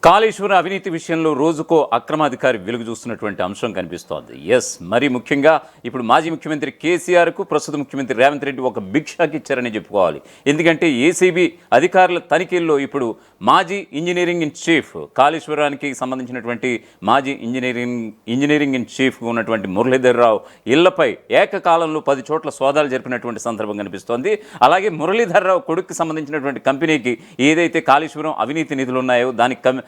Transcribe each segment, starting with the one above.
కాళేశ్వరం అవినీతి విషయంలో రోజుకో అక్రమాధికారి వెలుగు చూస్తున్నటువంటి అంశం కనిపిస్తోంది. మరి ముఖ్యంగా ఇప్పుడు మాజీ ముఖ్యమంత్రి కేసీఆర్కు ప్రస్తుత ముఖ్యమంత్రి రేవంత్ రెడ్డి ఒక బిగ్ షాక్ ఇచ్చారని చెప్పుకోవాలి. ఎందుకంటే ఏసీబీ అధికారుల తనిఖీల్లో ఇప్పుడు మాజీ ఇంజనీరింగ్ ఇన్ చీఫ్ కాళేశ్వరానికి సంబంధించినటువంటి మాజీ ఇంజనీరింగ్ ఇన్ చీఫ్ ఉన్నటువంటి మురళీధర్ రావు ఇళ్లపై ఏకకాలంలో 10 చోట్ల సోదాలు జరిపినటువంటి సందర్భం కనిపిస్తోంది. అలాగే మురళీధర్ రావు కొడుకు సంబంధించినటువంటి కంపెనీకి ఏదైతే కాళేశ్వరం అవినీతి నిధులు ఉన్నాయో దానికి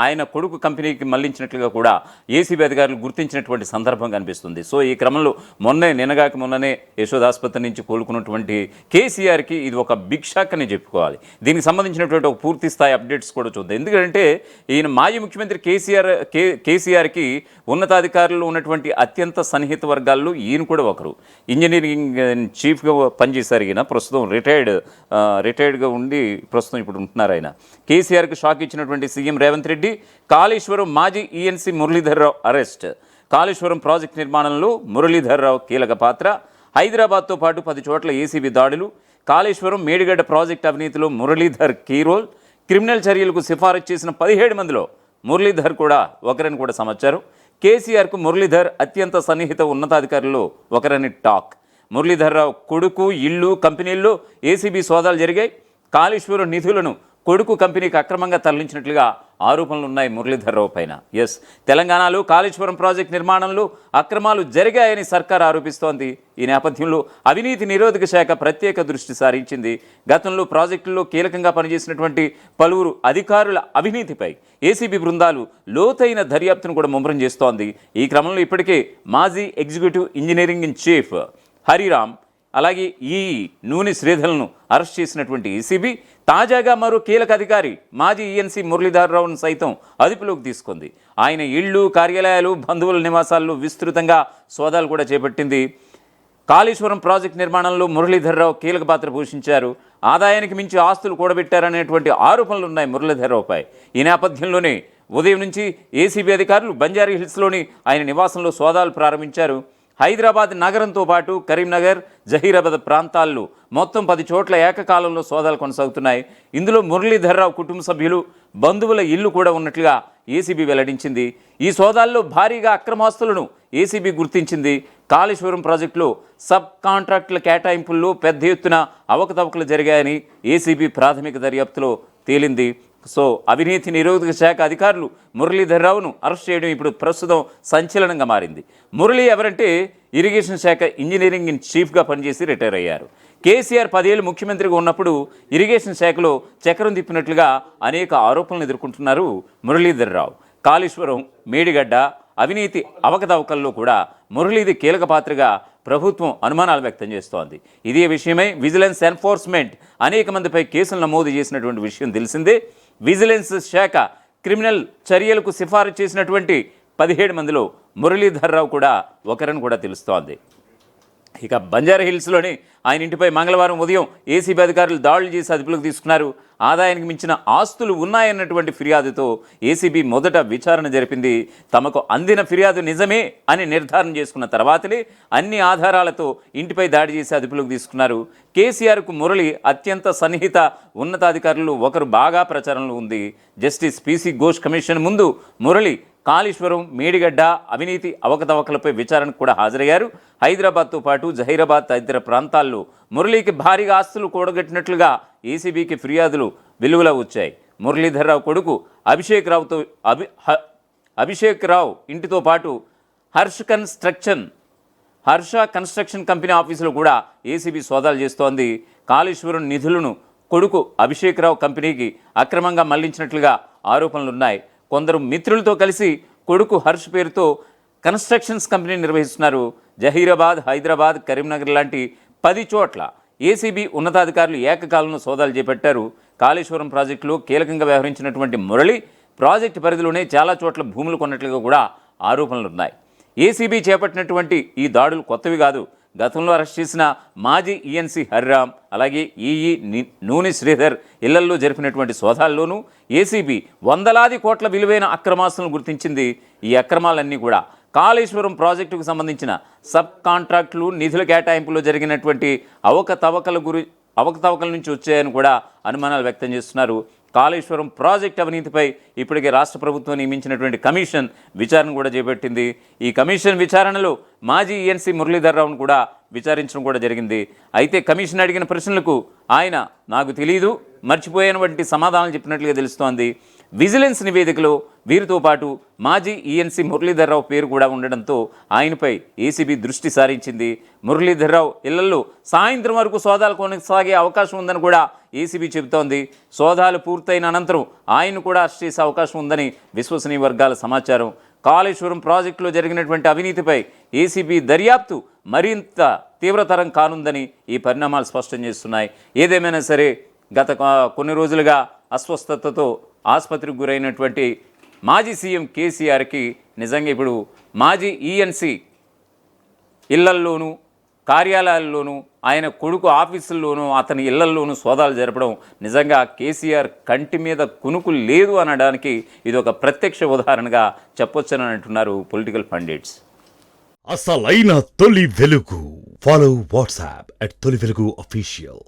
ఆయన కొడుకు కంపెనీకి మళ్లించినట్లుగా కూడా ఏసీబీ అధికారులు గుర్తించినటువంటి సందర్భం కనిపిస్తుంది. సో ఈ క్రమంలో మొన్ననే యశోదాస్పత్రి నుంచి కోలుకున్నటువంటి కేసీఆర్కి ఇది ఒక బిగ్ షాక్ అని చెప్పుకోవాలి. దీనికి సంబంధించినటువంటి ఒక పూర్తి స్థాయి అప్డేట్స్ కూడా చూద్దాం. ఎందుకంటే ఈయన మాజీ ముఖ్యమంత్రి కేసీఆర్కి ఉన్నతాధికారులు ఉన్నటువంటి అత్యంత సన్నిహిత వర్గాల్లో ఈయన కూడా ఒకరు. ఇంజనీరింగ్ చీఫ్గా పనిచేశారు. ఈయన ప్రస్తుతం రిటైర్డ్గా ఉండి ప్రస్తుతం ఇప్పుడు ఉంటున్నారు. ఆయన కేసీఆర్కి షాక్ ఇచ్చినటువంటి సీఎం రేవంత్ రెడ్డి కాళేశ్వరం మాజీ ENC Muralidhar Rao arrest. Kaleshwaram project నిర్మాణంలో మురళీధర్ రావు కీలక పాత్ర. హైదరాబాద్తో పాటు 10 చోట్ల ఏసీబీ దాడులు. కాళేశ్వరం మేడిగడ్డ ప్రాజెక్టు అవినీతిలో మురళీధర్ కీ రోల్. క్రిమినల్ చర్యలకు సిఫారసు చేసిన 17 మందిలో మురళీధర్ కూడా ఒకరని కూడా సమాచారం. కేసీఆర్కు మురళీధర్ అత్యంత సన్నిహిత ఉన్నతాధికారుల్లో ఒకరని టాక్. మురళీధర్ రావు కొడుకు ఇల్లు కంపెనీల్లో ఏసీబీ సోదాలు జరిగాయి. కాళేశ్వరం నిధులను కొడుకు కంపెనీకి అక్రమంగా తరలించినట్లుగా ఆరోపణలు ఉన్నాయి మురళీధర్ రావు పైన. తెలంగాణలో కాళేశ్వరం ప్రాజెక్టు నిర్మాణంలో అక్రమాలు జరిగాయని సర్కార్ ఆరోపిస్తోంది. ఈ నేపథ్యంలో అవినీతి నిరోధక శాఖ ప్రత్యేక దృష్టి సారించింది. గతంలో ప్రాజెక్టుల్లో కీలకంగా పనిచేసినటువంటి పలువురు అధికారుల అవినీతిపై ఏసీబీ బృందాలు లోతైన దర్యాప్తును కూడా ముమ్మరం చేస్తోంది. ఈ క్రమంలో ఇప్పటికే మాజీ executive engineering in chief Hariram అలాగే ఈ నూనె శ్రీధర్లను అరెస్ట్ చేసినటువంటి ఏసీబీ తాజాగా మరో కీలక అధికారి మాజీ ఈఎన్సీ మురళీధర్ రావును సైతం అదుపులోకి తీసుకుంది. ఆయన ఇళ్ళు కార్యాలయాలు బంధువుల నివాసాల్లో విస్తృతంగా సోదాలు కూడా చేపట్టింది. కాళేశ్వరం ప్రాజెక్టు నిర్మాణంలో మురళీధర్ రావు కీలక పాత్ర పోషించారు. ఆదాయానికి మించి ఆస్తులు కూడబెట్టారనేటువంటి ఆరోపణలు ఉన్నాయి మురళీధర్ రావుపై. ఈ నేపథ్యంలోనే ఉదయం నుంచి ఏసీబీ అధికారులు బంజారా హిల్స్లోని ఆయన నివాసంలో సోదాలు ప్రారంభించారు. హైదరాబాద్ నగరంతో పాటు కరీంనగర్ జహీరాబాద్ ప్రాంతాల్లో మొత్తం 10 చోట్ల ఏకకాలంలో సోదాలు కొనసాగుతున్నాయి. ఇందులో మురళీధర్ రావు కుటుంబ సభ్యులు బంధువుల ఇల్లు కూడా ఉన్నట్లుగా ఏసీబీ వెల్లడించింది. ఈ సోదాల్లో భారీగా అక్రమాస్తులను ఏసీబీ గుర్తించింది. కాళేశ్వరం ప్రాజెక్టులో సబ్ కాంట్రాక్టుల కేటాయింపుల్లో పెద్ద ఎత్తున అవకతవకలు జరిగాయని ఏసీబీ ప్రాథమిక దర్యాప్తులో తేలింది. సో అవినీతి నిరోధక శాఖ అధికారులు మురళీధర్ రావును అరెస్ట్ చేయడం ఇప్పుడు ప్రస్తుతం సంచలనంగా మారింది. మురళి ఎవరంటే ఇరిగేషన్ శాఖ ఇంజనీరింగ్ ఇన్ చీఫ్గా పనిచేసి రిటైర్ అయ్యారు. కేసీఆర్ 10 ఏళ్ళు ముఖ్యమంత్రిగా ఉన్నప్పుడు ఇరిగేషన్ శాఖలో చక్రం తిప్పినట్లుగా అనేక ఆరోపణలు ఎదుర్కొంటున్నారు మురళీధర్ రావు. కాళేశ్వరం మేడిగడ్డ అవినీతి అవకతవకల్లో కూడా మురళీది కీలక పాత్రగా ప్రభుత్వం అనుమానాలు వ్యక్తం చేస్తోంది. ఇదే విషయమై విజిలెన్స్ ఎన్ఫోర్స్మెంట్ అనేక మందిపై కేసులు నమోదు చేసినటువంటి విషయం తెలిసిందే. విజిలెన్స్ శాఖ క్రిమినల్ చర్యలకు సిఫారసు చేసినటువంటి 17 మందిలో మురళీధర్ రావు కూడా ఒకరని కూడా తెలుస్తోంది. ఇక బంజారా హిల్స్లోని ఆయన ఇంటిపై మంగళవారం ఉదయం ఏసీబీ అధికారులు దాడులు చేసి అదుపులోకి తీసుకున్నారు. ఆదాయానికి మించిన ఆస్తులు ఉన్నాయన్నటువంటి ఫిర్యాదుతో ఏసీబీ మొదట విచారణ జరిపింది. తమకు అందిన ఫిర్యాదు నిజమే అని నిర్ధారణ చేసుకున్న తర్వాతనే అన్ని ఆధారాలతో ఇంటిపై దాడి చేసి అదుపులోకి తీసుకున్నారు. కేసీఆర్కు మురళి అత్యంత సన్నిహిత ఉన్నతాధికారులు ఒకరు బాగా ప్రచారంలో ఉంది. జస్టిస్ పీసీ ఘోష్ కమిషన్ ముందు మురళి కాళేశ్వరం మేడిగడ్డ అవినీతి అవకతవకలపై విచారణకు కూడా హాజరయ్యారు. హైదరాబాద్తో పాటు జహీరాబాద్ తదితర ప్రాంతాల్లో మురళికి భారీగా ఆస్తులు కూడగట్టినట్లుగా ఏసీబీకి ఫిర్యాదులు వెలుగులో వచ్చాయి. మురళీధర్ రావు కొడుకు అభిషేక్ రావు ఇంటితో పాటు హర్ష కన్స్ట్రక్షన్ కంపెనీ ఆఫీసులో కూడా ఏసీబీ సోదాలు చేస్తోంది. కాళేశ్వరం నిధులను కొడుకు అభిషేక్ రావు కంపెనీకి అక్రమంగా మళ్లించినట్లుగా ఆరోపణలున్నాయి. కొందరు మిత్రులతో కలిసి కొడుకు హర్ష్ పేరుతో కన్స్ట్రక్షన్స్ కంపెనీ నిర్వహిస్తున్నారు. జహీరాబాద్ హైదరాబాద్ కరీంనగర్ లాంటి 10 చోట్ల ఏసీబీ ఉన్నతాధికారులు ఏకకాలంలో సోదాలు చేపట్టారు. కాళేశ్వరం ప్రాజెక్టులో కీలకంగా వ్యవహరించినటువంటి మురళి ప్రాజెక్టు పరిధిలోనే చాలా చోట్ల భూములు కొన్నట్లుగా కూడా ఆరోపణలున్నాయి. ఏసీబీ చేపట్టినటువంటి ఈ దాడులు కొత్తవి కాదు. గతంలో అరెస్ట్ చేసిన మాజీ ఈఎన్సీ హరిరామ్ అలాగే నూనె శ్రీధర్ ఇళ్లల్లో జరిపినటువంటి సోదాల్లోనూ ఏసీబీ వందలాది కోట్ల విలువైన అక్రమాస్తులను గుర్తించింది. ఈ అక్రమాలన్నీ కూడా కాళేశ్వరం ప్రాజెక్టుకు సంబంధించిన సబ్ కాంట్రాక్టులు నిధుల కేటాయింపులో జరిగినటువంటి అవకతవకల నుంచి వచ్చాయని కూడా అనుమానాలు వ్యక్తం చేస్తున్నారు. కాళేశ్వరం ప్రాజెక్ట్ అవినీతిపై ఇప్పటికే రాష్ట్ర ప్రభుత్వం నియమించినటువంటి కమిషన్ విచారణ కూడా చేపట్టింది. ఈ కమిషన్ విచారణలో మాజీ ఈఎన్సీ మురళీధర్రావును కూడా విచారించడం కూడా జరిగింది. అయితే కమిషన్ అడిగిన ప్రశ్నలకు ఆయన నాకు తెలియదు, మర్చిపోయాను వంటి సమాధానాలు చెప్పినట్లుగా తెలుస్తోంది. విజిలెన్స్ నివేదికలో వీరితో పాటు మాజీ ఈఎన్సీ మురళీధర్రావు పేరు కూడా ఉండడంతో ఆయనపై ఏసీబీ దృష్టి సారించింది. మురళీధర్రావు ఇళ్లలో సాయంత్రం వరకు సోదాలు కొనసాగే అవకాశం ఉందని కూడా ఏసీబీ చెబుతోంది. సోదాలు పూర్తయిన అనంతరం ఆయన కూడా అరెస్ట్ చేసే అవకాశం ఉందని విశ్వసనీయ వర్గాల సమాచారం. కాళేశ్వరం ప్రాజెక్టులో జరిగినటువంటి అవినీతిపై ఏసీబీ దర్యాప్తు మరింత తీవ్రతరం కానుందని ఈ పరిణామాలు స్పష్టం చేస్తున్నాయి. ఏదేమైనా సరే గత కొన్ని రోజులుగా అస్వస్థతతో ఆసుపత్రికి గురైనటువంటి మాజీ సీఎం కేసీఆర్కి నిజంగా ఇప్పుడు మాజీ ఈఎన్సీ ఇళ్లల్లోనూ కార్యాలయాల్లోనూ ఆయన కొడుకు ఆఫీసుల్లోనూ అతని ఇళ్లల్లోనూ సోదాలు జరపడం నిజంగా కేసీఆర్ కంటి మీద కునుకు లేదు అనడానికి ఇది ఒక ప్రత్యక్ష ఉదాహరణగా చెప్పొచ్చని అంటున్నారు పొలిటికల్ పండిట్స్. అసలైన తొలి వెలుగు. ఫాలో వాట్సాప్ @తొలి వెలుగు official.